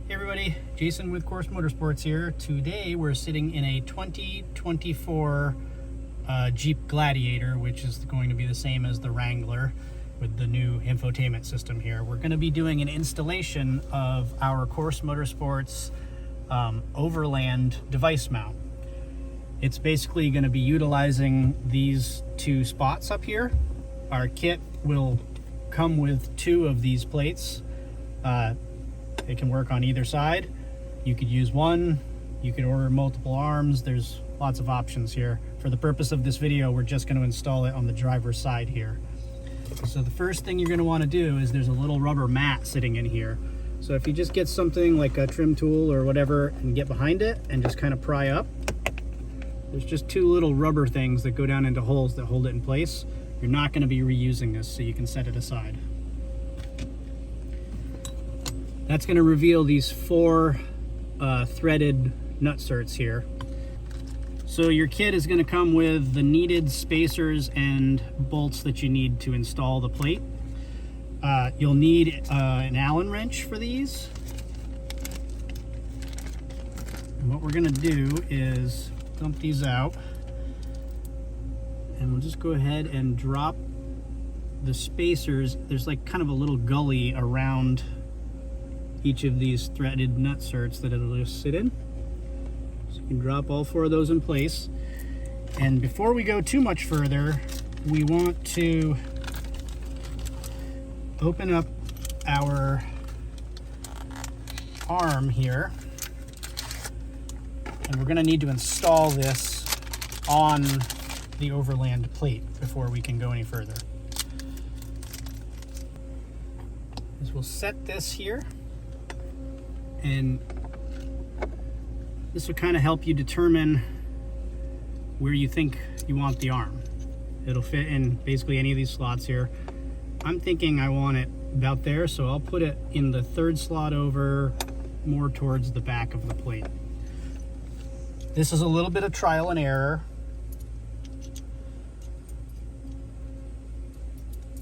Hey everybody, Jason with Course Motorsports here. Today we're sitting in a 2024 Jeep Gladiator, which is going to be the same as the Wrangler with the new infotainment system here. We're going to be doing an installation of our Course Motorsports Overland device mount. It's basically going to be utilizing these two spots up here. Our kit will come with two of these plates. It can work on either side. You could use one, you could order multiple arms. There's lots of options here. For the purpose of this video, we're just going to install it on the driver's side here. So the first thing you're going to want to do is there's a little rubber mat sitting in here. So if you just get something like a trim tool or whatever and get behind it and just kind of pry up, there's just two little rubber things that go down into holes that hold it in place. You're not going to be reusing this, so you can set it aside. That's going to reveal these four threaded nutserts here. So your kit is going to come with the needed spacers and bolts that you need to install the plate. You'll need an Allen wrench for these. And what we're going to do is dump these out, and we'll just go ahead and drop the spacers. There's like kind of a little gully around each of these threaded nutserts that it'll just sit in. So you can drop all four of those in place. And before we go too much further, we want to open up our arm here. And we're going to need to install this on the Overland plate before we can go any further. So we'll set this here. And this will kind of help you determine where you think you want the arm. It'll fit in basically any of these slots here. I'm thinking I want it about there, so I'll put it in the third slot over, more towards the back of the plate. This is a little bit of trial and error.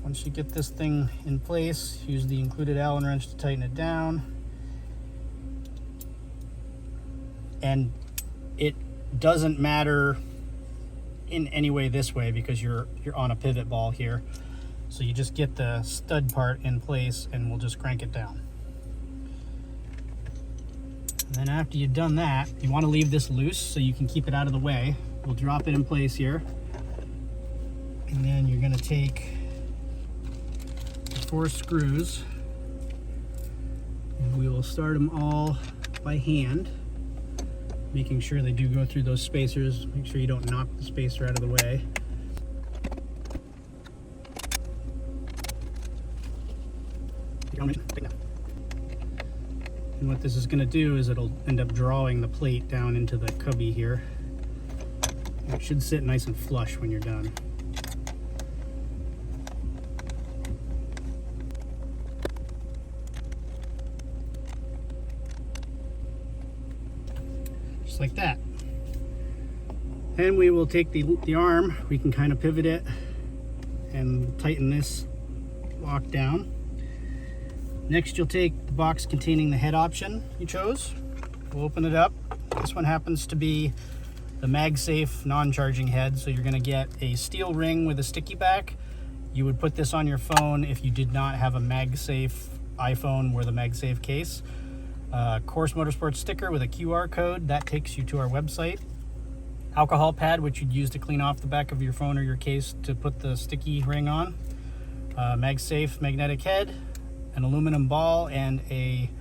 Once you get this thing in place, use the included Allen wrench to tighten it down. And it doesn't matter in any way this way because you're on a pivot ball here. So you just get the stud part in place and we'll just crank it down. And then after you've done that, you want to leave this loose so you can keep it out of the way. We'll drop it in place here. And then you're going to take the 4 screws and we will start them all by hand, making sure they do go through those spacers. Make sure you don't knock the spacer out of the way. And what this is going to do is it'll end up drawing the plate down into the cubby here. It should sit nice and flush when you're done. Just like that. Then we will take the arm, we can kind of pivot it and tighten this lock down. Next you'll take the box containing the head option you chose. We'll open it up. This one happens to be the MagSafe non-charging head, so you're going to get a steel ring with a sticky back. You would put this on your phone if you did not have a MagSafe iPhone with a MagSafe case. Course Motorsports sticker with a QR code that takes you to our website. Alcohol pad, which you'd use to clean off the back of your phone or your case to put the sticky ring on. MagSafe magnetic head, an aluminum ball, and a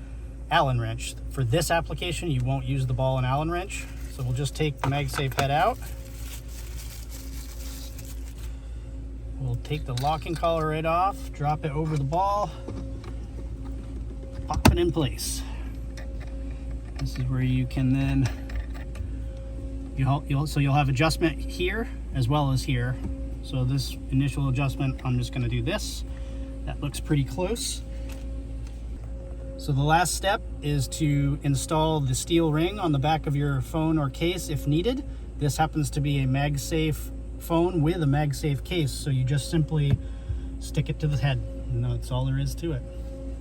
Allen wrench. For this application, you won't use the ball and Allen wrench, so we'll just take the MagSafe head out. We'll take the locking collar right off, drop it over the ball, pop it in place. This is where you can then, you'll have adjustment here as well as here. So this initial adjustment, I'm just going to do this. That looks pretty close. So the last step is to install the steel ring on the back of your phone or case if needed. This happens to be a MagSafe phone with a MagSafe case, so you just simply stick it to the head, and that's all there is to it.